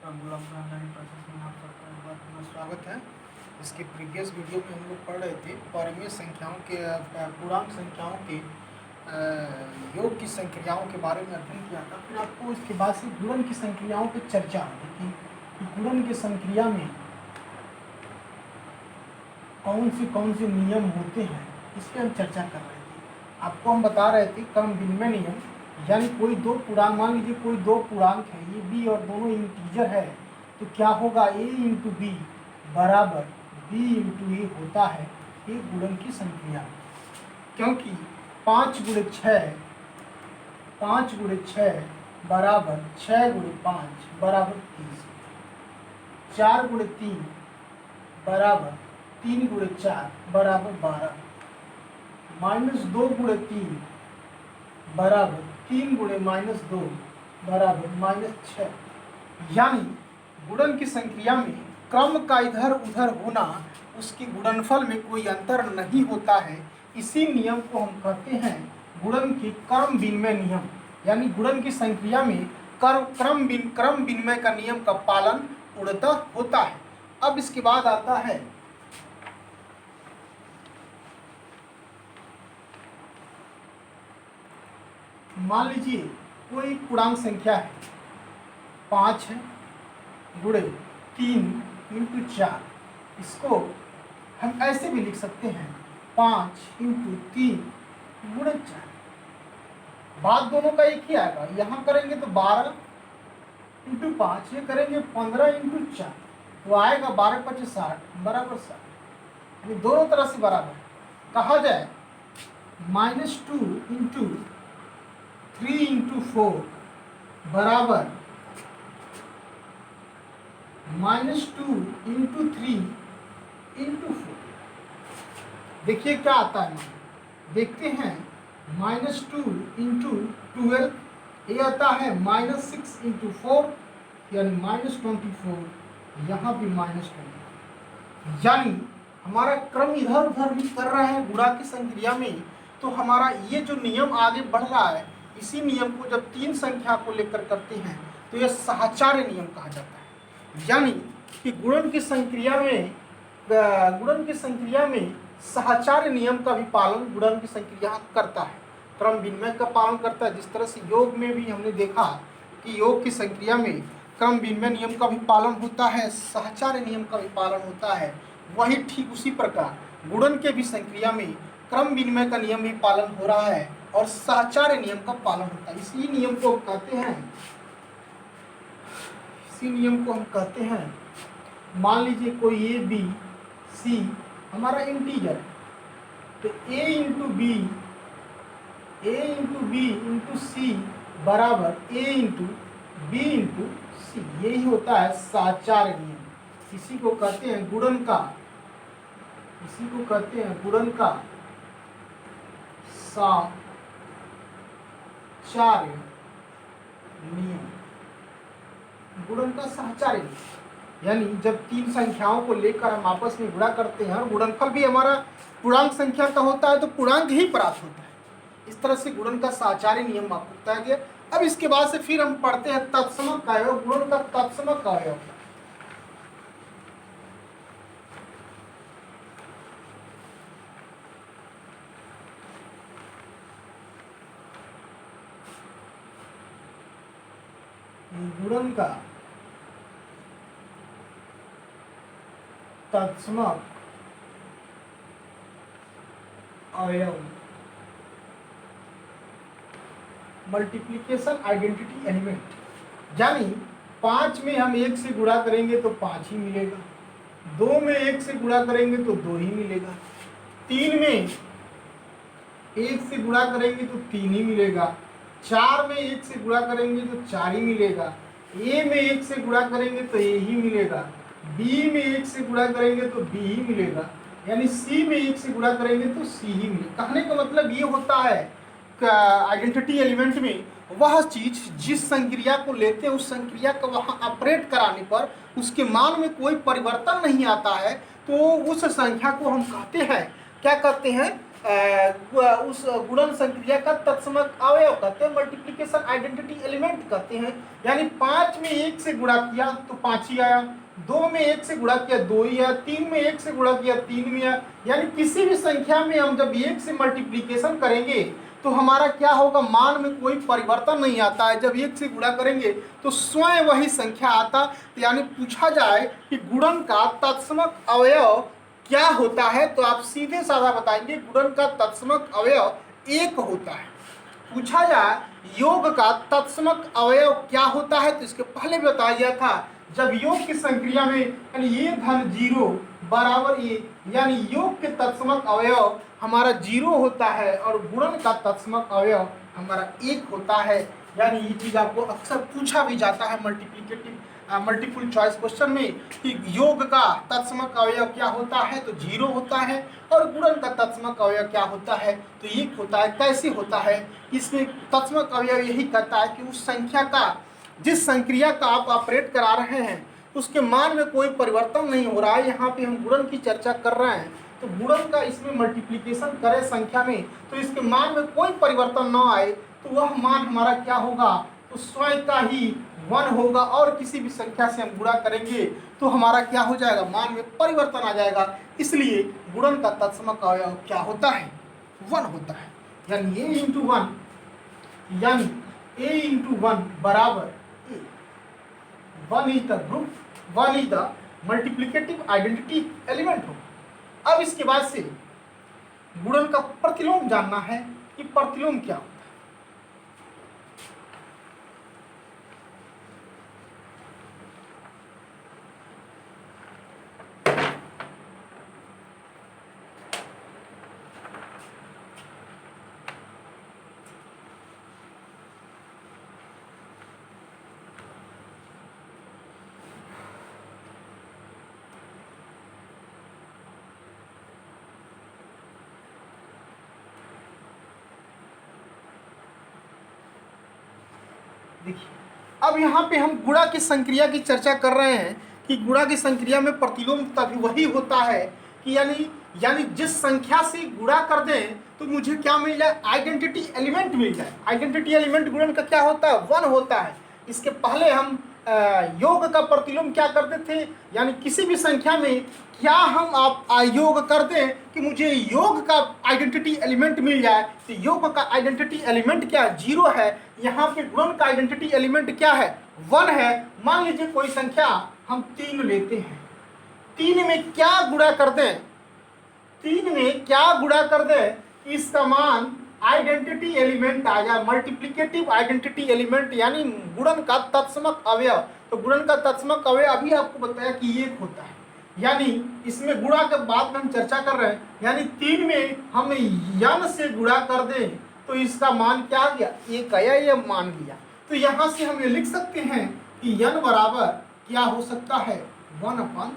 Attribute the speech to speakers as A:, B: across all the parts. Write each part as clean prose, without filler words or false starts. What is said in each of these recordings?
A: Process में आप सबका एक बार पुनः स्वागत है। इसके प्रीवियस वीडियो में हम लोग पढ़ रहे थे परिमेय संख्याओं के पूर्णांक संख्याओं के योग की संक्रियाओं के बारे में अध्ययन किया था। फिर आपको इसके बाद से गुणन की संक्रियाओं पर चर्चा होगी कि गुणन की संक्रिया में कौन से नियम होते हैं, इस पर हम चर्चा कर रहे थे। आपको हम बता रहे थे क्रम विनिमय नियम, यानी कोई दो पूर्णांक, मान लीजिए कोई दो पूर्णांक है, ये b और दोनों इंटीजर है, तो क्या होगा a इंटू बी बराबर b इंटू ए होता है ये गुणन की संक्रिया। क्योंकि 5 गुणे 6 बराबर 6 गुणे 5 बराबर 30, 4 गुणे 3 बराबर 3 गुणे 4 बराबर 12, -2 गुणे 3 बराबर 3 गुणे -2 बराबर -6। यानी गुणन की संक्रिया में क्रम का इधर उधर होना, उसके गुणनफल में कोई अंतर नहीं होता है। इसी नियम को हम कहते हैं गुणन की क्रम विनिमय नियम। यानी गुणन की संक्रिया में क्रम विनिमय का नियम का पालन पूर्णतः होता है। अब इसके बाद आता है मान लीजिए कोई पूर्णांक संख्या है 5 है गुणे 3 इंटू 4, इसको हम ऐसे भी लिख सकते हैं 5 इंटू 3 गुणे 4। बात दोनों का एक ही आएगा। यहाँ करेंगे तो 12 इंटू 5, ये करेंगे 15 इंटू 4, तो आएगा 12 × 5 = 60 बराबर 60। दोनों तरह से बराबर कहा जाए। -2 इंटू 3 इंटू 4 बराबर -2 इंटू 3 इंटू 4। देखिए क्या आता है, देखते हैं। -2 इंटू 12, ये आता है -6 इंटू 4 यानी -24, यहाँ भी -20। यानी हमारा क्रम इधर उधर भी कर रहे हैं गुणा की संक्रिया में, तो हमारा ये जो नियम आगे बढ़ रहा है, इसी नियम को जब तीन संख्या को लेकर करते हैं तो यह साहचर्य नियम कहा जाता है। यानी कि गुणन की संक्रिया में साहचर्य नियम का भी पालन गुणन की संक्रिया करता है, क्रम विनिमय का पालन करता है। जिस तरह से योग में भी हमने देखा कि योग की संक्रिया में क्रम विनिमय नियम का भी पालन होता है, साहचर्य नियम का भी पालन होता है, वही ठीक उसी प्रकार गुणन के भी संक्रिया में क्रम विनिमय का नियम भी पालन हो रहा है और साहचर्य नियम का पालन होता है। इसी नियम को हम कहते हैं, मान लीजिए कोई ए बी सी हमारा इंटीजर है, तो a इंटू बी इंटू सी बराबर a इंटू बी इंटू सी, यही होता है साहचर्य नियम। इसी को कहते हैं गुणन का साहचर्य नियम। गुणन का साहचर्य नियम यानी जब तीन संख्याओं को लेकर हम आपस में गुणा करते हैं और गुणनफल भी हमारा पूर्णांक संख्या का होता है, तो पूर्णांक ही प्राप्त होता है। इस तरह से गुणन का साहचर्य नियम आपको बताया गया। अब इसके बाद से फिर हम पढ़ते हैं तत्समक का अवयव, गुणन का तत्समक का अवयव। गुणन का तत्समक अवयव, मल्टीप्लिकेशन आइडेंटिटी एलिमेंट। यानी 5 में हम 1 से गुणा करेंगे तो 5 ही मिलेगा, 2 में 1 से गुणा करेंगे तो 2 ही मिलेगा, 3 में 1 से गुणा करेंगे तो 3 ही मिलेगा, 4 में 1 से गुणा करेंगे तो 4 ही मिलेगा, ए में 1 से गुणा करेंगे तो ए ही मिलेगा, बी में 1 से गुणा करेंगे तो बी ही मिलेगा, यानी सी में 1 से गुणा करेंगे तो सी ही मिलेगा। कहने का मतलब ये होता है आइडेंटिटी एलिमेंट में वह चीज जिस संक्रिया को लेते हैं उस संक्रिया का वहाँ ऑपरेट कराने पर उसके मान में कोई परिवर्तन नहीं आता है, तो उस संख्या को हम कहते हैं, क्या कहते हैं, उस गुणन संक्रिया का तत्समक अवयव कहते हैं, मल्टीप्लिकेशन आइडेंटिटी एलिमेंट कहते हैं। यानी 5 में 1 से गुणा किया तो 5 ही आया, 2 में 1 से गुणा किया 2 ही आया, 3 में 1 से गुणा किया 3 में आया। यानी किसी भी संख्या में हम जब 1 से मल्टीप्लिकेशन करेंगे तो हमारा क्या होगा, मान में कोई परिवर्तन नहीं आता है। जब 1 से गुणा करेंगे तो स्वयं वही संख्या आता। यानी पूछा जाए कि गुणन का तत्समक अवयव क्या होता है, तो आप सीधे साधा बताएंगे गुणन का तत्समक अवयव 1 होता है। पूछा जाए योग का तत्समक अवयव क्या होता है, तो इसके पहले बताया गया था जब योग की संक्रिया में यानी ये धन 0 बराबर ये, यानी योग के तत्समक अवयव हमारा 0 होता है और गुणन का तत्समक अवयव हमारा 1 होता है। यानी ये चीज आपको अक्सर पूछा भी जाता है मल्टीपल चॉइस क्वेश्चन में कि योग का तत्समक अवयव क्या होता है, तो 0 होता है, और गुणन का तत्समक अवयव क्या होता है, तो 1 होता है। कैसे होता है, इसमें तत्समक अवयव यही कहता है कि उस संख्या का, जिस संक्रिया का आप ऑपरेट करा रहे हैं उसके मान में कोई परिवर्तन नहीं हो रहा है। यहाँ पे हम गुणन की चर्चा कर रहे हैं, तो गुणन का इसमें मल्टीप्लिकेशन करें संख्या में तो इसके मान में कोई परिवर्तन न आए, तो वह मान हमारा क्या होगा, तो स्वयं का ही 1 होगा। और किसी भी संख्या से हम गुणा करेंगे तो हमारा क्या हो जाएगा, मान में परिवर्तन आ जाएगा। इसलिए गुणन का तत्समक अवयव क्या होता है, 1 होता है। यानी a इंटू 1, यानी a इंटू 1 बराबर a। 1 is the group, 1 is the multiplicative identity element हो। अब इसके बाद से गुणन का प्रतिलोम जानना है कि प्रतिलोम क्या होता है। देखिए, अब यहाँ पे हम गुणा की संक्रिया की चर्चा कर रहे हैं कि गुणा की संक्रिया में प्रतिलोम तभी वही होता है कि यानी जिस संख्या से गुणा कर दें तो मुझे क्या मिल जाए, आइडेंटिटी एलिमेंट मिल जाए। आइडेंटिटी एलिमेंट गुणन का क्या होता है, 1 होता है। इसके पहले हम योग का प्रतिलोम क्या करते थे, यानी किसी भी संख्या में क्या हम आप योग कर दें कि मुझे योग का आइडेंटिटी एलिमेंट मिल जाए, तो योग का आइडेंटिटी एलिमेंट क्या है, 0 है। यहाँ पे गुणन का आइडेंटिटी एलिमेंट क्या है, 1 है। मान लीजिए कोई संख्या हम 3 लेते हैं, 3 में क्या गुणा कर दें, 3 में क्या गुणा कर दें, इसका मान आइडेंटिटी एलिमेंट आ जाए, मल्टीप्लिकेटिव आइडेंटिटी एलिमेंट, यानी गुणन का तत्समक अवयव। तो गुणन का तत्समक अवयव अभी आपको बताया कि 1 होता है। यानी इसमें गुणा के बाद में हम चर्चा कर रहे हैं, यानी 3 में हम n से गुणा कर दें तो इसका मान क्या आ गया, 1 आया, ये मान लिया। तो यहाँ से हम ये लिख सकते हैं कि n बराबर क्या हो सकता है, 1/3।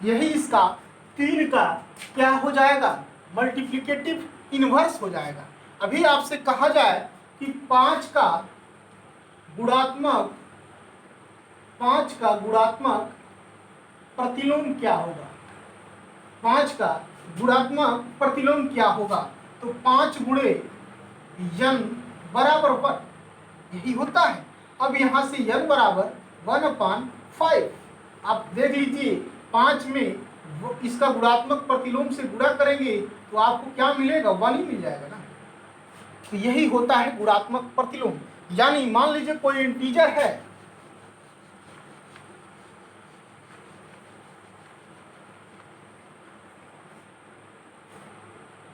A: यही इसका 3 का क्या हो जाएगा, मल्टीप्लिकेटिव इनवर्स हो जाएगा। अभी आपसे कहा जाए कि 5 का गुणात्मक प्रतिलोम क्या होगा, 5 का गुणात्मक प्रतिलोम क्या होगा, तो 5 गुणे n बराबर 1, यही होता है। अब यहाँ से n बराबर 1/5। आप देख लीजिए 5 में इसका गुणात्मक प्रतिलोम से गुणा करेंगे तो आपको क्या मिलेगा, 1 ही मिल जाएगा ना। तो यही होता है गुणात्मक प्रतिलोम। यानी मान लीजिए कोई इंटीजर है,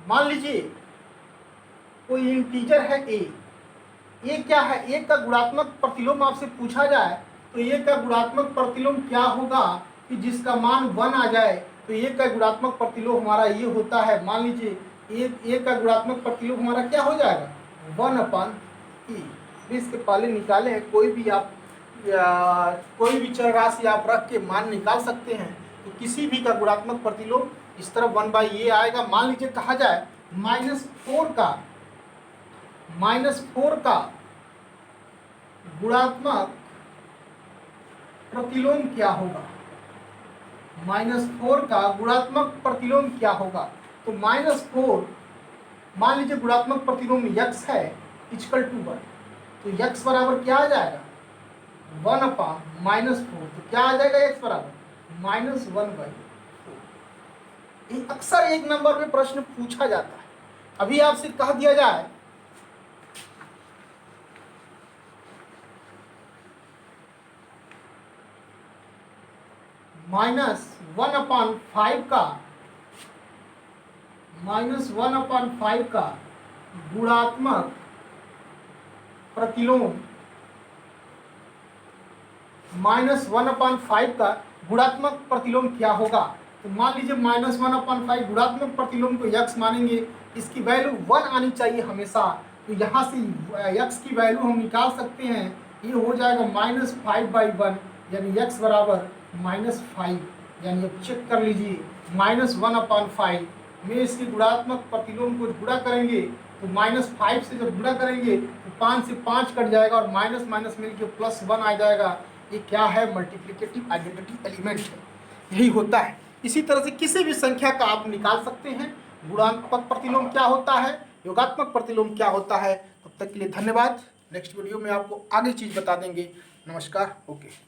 A: मान लीजिए कोई इंटीजर है a क्या है, a का गुणात्मक प्रतिलोम आपसे पूछा जाए तो a का गुणात्मक प्रतिलोम क्या होगा कि जिसका मान 1 आ जाए, तो a का गुणात्मक प्रतिलोम हमारा ये होता है। मान लीजिए a का गुणात्मक प्रतिलोम हमारा क्या हो जाएगा, 1/e। इसके पहले निकाले हैं, कोई भी चर राशि आप रख के मान निकाल सकते हैं। तो किसी भी का गुणात्मक प्रतिलोम इस तरफ 1/a आएगा। मान लीजिए कहा जाए -4 का गुणात्मक प्रतिलोम क्या होगा, -4 का गुणात्मक प्रतिलोम क्या होगा? तो -4 मान लीजिए गुणात्मक प्रतिलोम x है इक्वल टू 1, तो x बराबर क्या आ जाएगा 1/-4, तो क्या आ जाएगा x बराबर -1/4। ये अक्सर एक नंबर में प्रश्न पूछा जाता है। अभी आपसे कह दिया जाए -1/5 का गुणात्मक प्रतिलोम -1/5 का गुणात्मक प्रतिलोम क्या होगा? तो मान लीजिए -1/5 गुणात्मक प्रतिलोम को x मानेंगे, इसकी वैल्यू 1 आनी चाहिए हमेशा। तो यहाँ से x की वैल्यू हम निकाल सकते हैं, ये हो जाएगा -5/1 यानी x बराबर -5। यानी अब चेक कर लीजिए -1/5 में इसके गुणात्मक प्रतिलोम को गुणा करेंगे तो -5 से जब गुणा करेंगे तो 5 से 5 कट जाएगा और माइनस माइनस मिलकर +1 आ जाएगा। ये क्या है? मल्टीप्लिकेटिव आइडेंटिटी एलिमेंट है, यही होता है। इसी तरह से किसी भी संख्या का आप निकाल सकते हैं गुणात्मक प्रतिलोम क्या होता है, योगात्मक प्रतिलोम क्या होता है। तब तक के लिए धन्यवाद। नेक्स्ट वीडियो में आपको आगे चीज़ बता देंगे। नमस्कार, ओके।